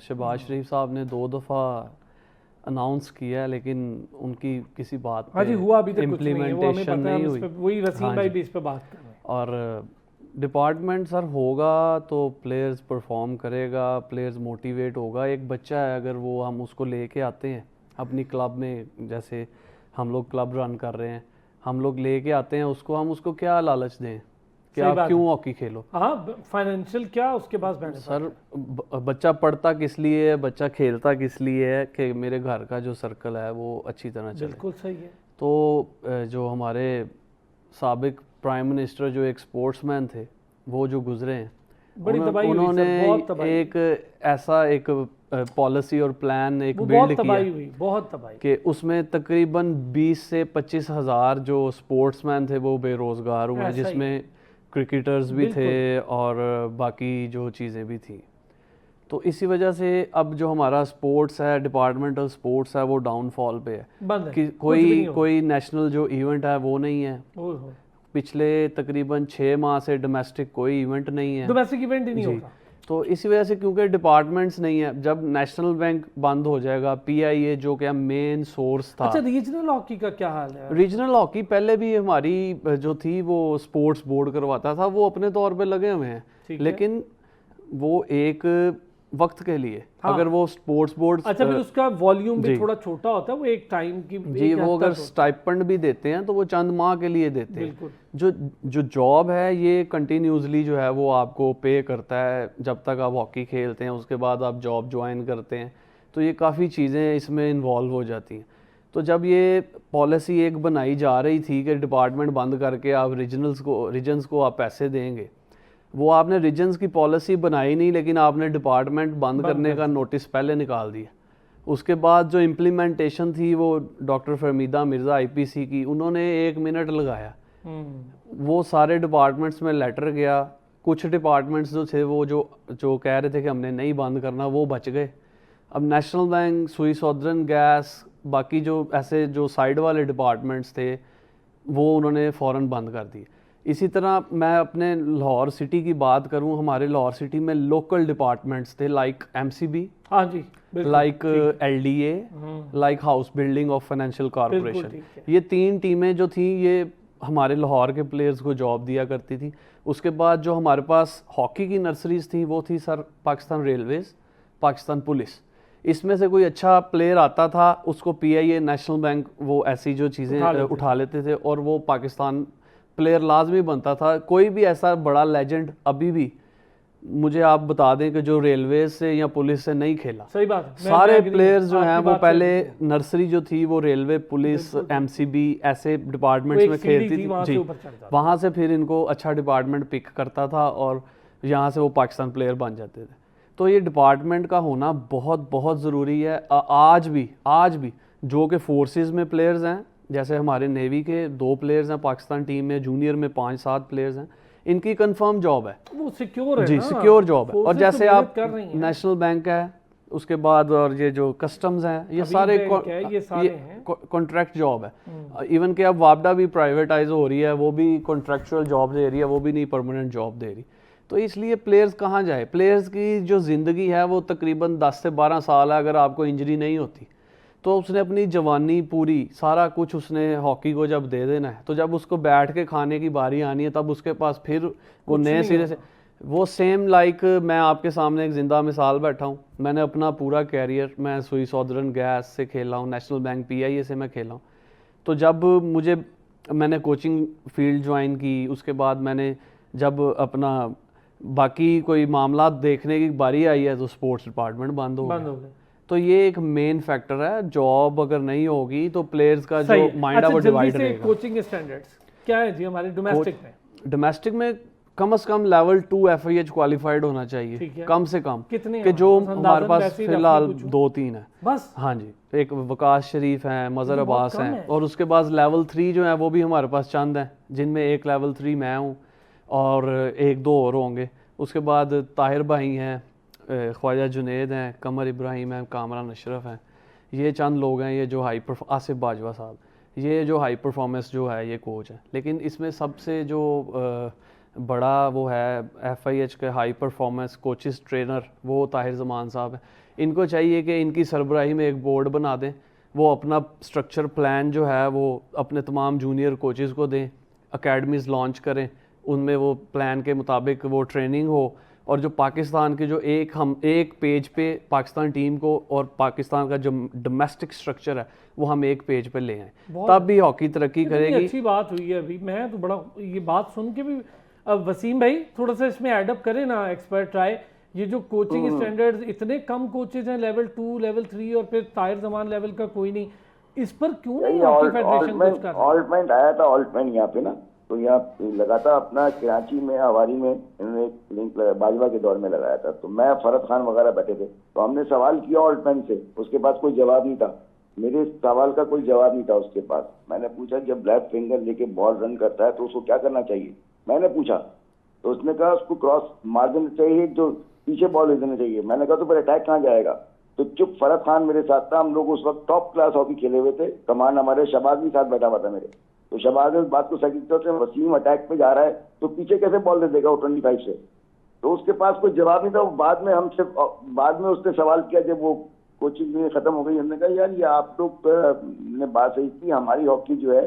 शहबाज शरीफ साहब ने 2 दफ़ा अनाउंस किया है, लेकिन उनकी किसी बात हाँ जी, हुआ अभी तक कुछ नहीं है, वो हमें पता है, नहीं हम हुई। इस पे, वही वसीम भाई भी इस पे बात कर रहे हैं। और डिपार्टमेंट सर होगा तो प्लेयर्स परफॉर्म करेगा, प्लेयर्स मोटिवेट होगा। एक बच्चा है, अगर वो हम उसको लेके आते हैं अपनी क्लब में, जैसे हम लोग क्लब रन कर रहे हैं, हम लोग लेके आते हैं उसको, हम उसको क्या लालच दें कि आप क्यों हॉकी खेलो? हाँ, फाइनेंशियल क्या उसके पास बेनिफिट? सर बच्चा पढ़ता किस लिए है, बच्चा खेलता किस लिए है कि मेरे घर का जो सर्कल है वो अच्छी तरह चले। बिल्कुल सही है। तो जो हमारे साबिक प्राइम मिनिस्टर जो एक स्पोर्ट्समैन थे, वो जो गुजरे हैं, बड़ी तबाही हुई सर, उन्होंने बहुत तबाही। एक ऐसा एक पॉलिसी और प्लान एक वो बिल्ड बहुत किया तबाही हुई, बहुत तबाही। कि उसमें तकरीबन 20 से 25 हज़ार जो स्पोर्ट्समैन थे वो बेरोज़गार हुए हैं, ऐसा ही। जिसमें क्रिकेटर्स भी थे और बाकी जो चीज़ें भी थी। तो इसी वजह से अब जो हमारा स्पोर्ट्स है, डिपार्टमेंटल स्पोर्ट्स है, वो डाउनफॉल पे है बंद है, कि कुछ भी नहीं कोई नेशनल जो इवेंट है वो नहीं है। ओहो, पिछले तकरीबन 6 माह से डोमेस्टिक कोई इवेंट नहीं है, डोमेस्टिक इवेंट ही नहीं जी। होता। तो इसी वजह से, क्योंकि डिपार्टमेंट्स नहीं है, जब नेशनल बैंक बंद हो जाएगा, पीआईए जो क्या मेन सोर्स था। अच्छा, रीजनल हॉकी का क्या हाल है? रीजनल हॉकी पहले भी हमारी जो थी वो स्पोर्ट्स बोर्ड करवाता था, वो अपने तौर पे लगे हुए हैं, ठीक है। लेकिन वो एक वक्त के लिए, हाँ। अगर वो स्पोर्ट्स बोर्ड, अच्छा, फिर उसका वॉल्यूम भी जी। थोड़ा छोटा होता है, वो एक टाइम की जी, एक वो हद अगर तक होता स्टाइपेंड भी देते हैं तो वो चंद माह के लिए देते है। हैं। बिल्कुल। जो जॉब है ये कंटिन्यूसली जो है वो आपको पे करता है जब तक आप हॉकी खेलते हैं, उसके बाद आप जॉब ज्वाइन करते हैं, तो ये काफ़ी चीज़ें इसमें इन्वॉल्व हो जाती हैं। तो जब ये पॉलिसी एक बनाई जा रही थी कि डिपार्टमेंट बंद करके आप रीजन्स को आप पैसे देंगे, वो आपने रीजन्स की पॉलिसी बनाई नहीं, लेकिन आपने डिपार्टमेंट बंद करने का नोटिस पहले निकाल दिया। उसके बाद जो इम्प्लीमेंटेशन थी वो डॉक्टर फहमीदा मिर्ज़ा आईपीसी की, उन्होंने 1 मिनट लगाया। वो सारे डिपार्टमेंट्स में लेटर गया। कुछ डिपार्टमेंट्स जो थे वो जो कह रहे थे कि हमने नहीं बंद करना, वो बच गए। अब नेशनल बैंक, सुई सौदर्न गैस, बाकी जो ऐसे जो साइड वाले डिपार्टमेंट्स थे वो उन्होंने फ़ौरन बंद कर दिए। इसी तरह मैं अपने लाहौर सिटी की बात करूं, हमारे लाहौर सिटी में लोकल डिपार्टमेंट्स थे, लाइक एमसीबी, हाँ जी, like LDA, like house building of financial corporation. ठीक है। ये 3 टीमें जो थी ये हमारे लाहौर के प्लेयर्स को जॉब दिया करती थी। उसके बाद जो हमारे पास हॉकी की नर्सरीज थी वो थी sir Pakistan railways, Pakistan police. इसमें से कोई अच्छा प्लेयर आता था, उसको पीआईए, नेशनल बैंक, वो ऐसी जो चीज़ें उठा लेते थे और वो पाकिस्तान प्लेयर लाजमी बनता था। कोई भी ऐसा बड़ा लेजेंड अभी भी मुझे आप बता दें कि जो रेलवे से या पुलिस से नहीं खेला। सही बात है। सारे प्लेयर्स जो हैं वो पहले नर्सरी जो थी वो रेलवे, पुलिस, एमसीबी ऐसे डिपार्टमेंट्स में खेलती थी जी। वहाँ से फिर इनको अच्छा डिपार्टमेंट पिक करता था और यहाँ से वो पाकिस्तान प्लेयर बन जाते थे। तो ये डिपार्टमेंट का होना बहुत बहुत ज़रूरी है। आज भी जो कि फोर्सेस में प्लेयर्स हैं, जैसे हमारे नेवी के 2 प्लेयर्स हैं पाकिस्तान टीम में, जूनियर में 5-7 प्लेयर्स हैं, इनकी कंफर्म जॉब है, वो सिक्योर है जी, ना, सिक्योर जॉब है। और जैसे तो आप नेशनल बैंक है, उसके बाद और ये जो कस्टम्स हैं, ये सारे कॉन्ट्रैक्ट जॉब है। इवन कि अब वापडा भी प्राइवेटाइज हो रही है, वो भी कॉन्ट्रैक्चुअल जॉब दे रही है, वो भी नहीं परमानेंट जॉब दे रही। तो इसलिए प्लेयर्स कहाँ जाए? प्लेयर्स की जो ज़िंदगी है वो तकरीबन 10 से 12 साल है। अगर आपको इंजरी नहीं होती तो उसने अपनी जवानी पूरी, सारा कुछ उसने हॉकी को जब दे देना है, तो जब उसको बैठ के खाने की बारी आनी है तब उसके पास फिर वो नए सिरे से वो सेम लाइक मैं आपके सामने एक ज़िंदा मिसाल बैठा हूँ। मैंने अपना पूरा कैरियर मैं सुई सौदर्न गैस से खेला हूँ, नेशनल बैंक पीआईए से मैं खेला हूँ। तो जब मैंने कोचिंग फील्ड ज्वाइन की, उसके बाद मैंने जब अपना बाकी कोई मामला देखने की बारी आई है तो स्पोर्ट्स डिपार्टमेंट बंद हो गया। तो ये एक मेन फैक्टर है, जॉब अगर नहीं होगी तो प्लेयर्स का जो माइंड है वो डिवाइड रहेगा। कोचिंग स्टैंडर्ड्स क्या है जी हमारे डोमेस्टिक में? कम से कम लेवल 2 FIH क्वालिफाइड होना चाहिए, कम से कम। कितने कि जो हमारे पास फिलहाल 2-3 है बस। हाँ जी, एक वकास शरीफ हैं, मज़हर अब्बास हैं, और उसके बाद लेवल 3 जो है वो भी हमारे पास चंद हैं, जिनमें एक लेवल 3 मैं हूँ और 1-2 और होंगे। उसके बाद ताहिर भाई हैं, ख्वाजा जुनेद हैं, कमर इब्राहिम हैं, कामरान अशरफ हैं। ये चंद लोग हैं ये जो आसिफ बाजवा साहब, ये जो हाई परफॉर्मेंस जो है ये कोच है। लेकिन इसमें सबसे जो बड़ा वो है FIH के हाई परफॉर्मेंस कोचेस ट्रेनर, वो ताहिर ज़मान साहब हैं। इनको चाहिए कि इनकी सरबराही में एक बोर्ड बना दें, वो अपना स्ट्रक्चर प्लान जो है वो अपने तमाम जूनियर कोचेस को दें, अकेडमीज़ लॉन्च करें, उनमें वो प्लान के मुताबिक वो ट्रेनिंग हो, और जो पाकिस्तान के जो हम एक पेज पे पाकिस्तान टीम को और पाकिस्तान का जो डोमेस्टिक स्ट्रक्चर है वो हम एक पेज पे ले आए, तब भी हॉकी तरक्की करेगी। अच्छी बात हुई है। अभी मैं तो बड़ा ये बात सुन के भी, अब वसीम भाई थोड़ा सा इसमें एडअप करें ना, एक्सपर्ट राय। ये जो कोचिंग स्टैंडर्ड्स, इतने कम कोचेज हैं, लेवल 2 लेवल 3 और फिर ताहिर जमान लेवल का कोई नहीं, इस पर क्यों नहीं हॉकी फेडरेशन कुछ कर रहा? ऑल्टमैन आया था, ऑल्टमैन यहाँ पे ना, तो यहाँ लगाता अपना कराची में हवारी में इन्होंने लिंक बाजवा के दौर में लगाया था। तो मैं फरद खान वगैरह बैठे थे, तो हमने सवाल किया ऑल्टमैन से, उसके पास कोई जवाब नहीं था। मेरे सवाल का कोई जवाब नहीं था उसके पास। मैंने पूछा जब लेफ्ट फिंगर लेके बॉल रन करता है तो उसको क्या करना चाहिए, मैंने पूछा, तो उसने कहा उसको क्रॉस मार देना चाहिए, जो पीछे बॉल भेज देना चाहिए। मैंने कहा तो फिर अटैक कहाँ जाएगा? तो चुप, फरद खान मेरे साथ था, हम लोग उस वक्त टॉप क्लास हॉकी खेले हुए थे, कमान हमारे शबाज भी साथ बैठा हुआ था मेरे। तो शबाज इस बात को सही करते हैं, वसीम अटैक पे जा रहा है तो पीछे कैसे बॉल दे देगा वो 25 से? तो उसके पास कोई जवाब नहीं था। बाद में हमसे बाद में उसने सवाल किया जब वो कोचिंग में खत्म हो गई, हमने कहा यार ये आप लोग ने बात सही की, हमारी हॉकी जो है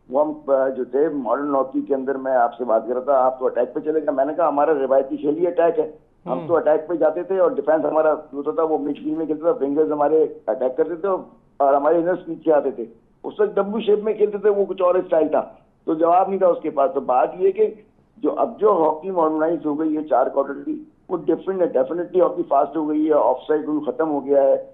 वो हम जो थे मॉडर्न हॉकी के अंदर, मैं आपसे बात कर रहा था, आप तो अटैक पे चले गए। मैंने कहा हमारा रिवायती खेल ही अटैक है, हम तो अटैक पे जाते थे और डिफेंस हमारा होता था, वो मिडफील्ड में खेलता था, विंगर्स हमारे अटैक करते थे और हमारे इनर्स पीछे आते थे। उस वक्त डब्ल्यू शेप में खेलते थे, वो कुछ और स्टाइल था, तो जवाब नहीं था उसके पास। तो बात ये कि जो अब जो हॉकी मॉडर्नाइज हो गई है 4 क्वार्टर की, वो डिफरेंट है, डेफिनेटली हॉकी फास्ट हो गई है, ऑफ साइड रूल खत्म हो गया है।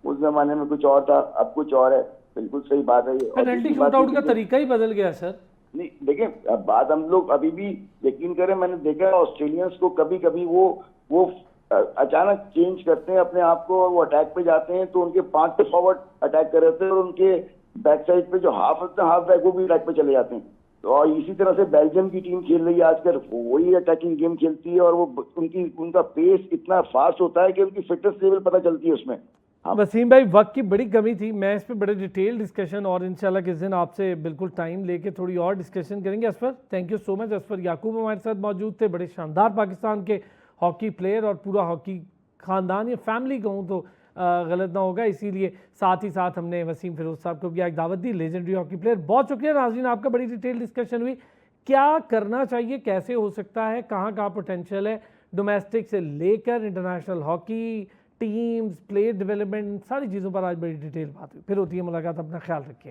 उस जमाने में कुछ और था, अब कुछ और है, बिल्कुल सही बात है। पेनल्टी शूटआउट का तरीका ही बदल गया सर। नहीं देखिए, अब बात हम लोग अभी भी यकीन करें, मैंने देखा है ऑस्ट्रेलियंस को कभी कभी वो अचानक चेंज करते हैं अपने आप को और वो अटैक पे जाते हैं, तो उनके 5 पे फॉरवर्ड अटैक कर रहे थे और उनके बैक साइड पे जो हाफ बैक वो भी अटैक पे चले जाते हैं। तो और इसी तरह से बेल्जियम की टीम खेल रही है आजकल, वही अटैकिंग गेम खेलती है और वो उनका पेस इतना फास्ट होता है कि उनकी फिटनेस लेवल पता चलती है उसमें। वसीम भाई वक्त की बड़ी कमी थी, मैं इस पे बड़े डिटेल डिस्कशन और इंशाल्लाह किस दिन आपसे बिल्कुल टाइम लेके थोड़ी और डिस्कशन करेंगे। Asfar, thank you so much. Asfar Yaqoob हमारे साथ मौजूद थे, बड़े शानदार पाकिस्तान के हॉकी प्लेयर और पूरा हॉकी ख़ानदान या फैमिली कहूँ तो गलत ना होगा, इसीलिए साथ ही साथ हमने वसीम फिरोज साहब को भी एक दावत दी, लेजेंडरी हॉकी प्लेयर। बहुत शुक्रिया नाज़रीन, आपका बड़ी डिटेल डिस्कशन हुई, क्या करना चाहिए, कैसे हो सकता है, कहाँ कहाँ पोटेंशियल है, डोमेस्टिक से लेकर international hockey, teams, player development, सारी चीज़ों पर आज बड़ी डिटेल बात हुई। फिर होती है मुलाकात, अपना ख्याल रखिएगा।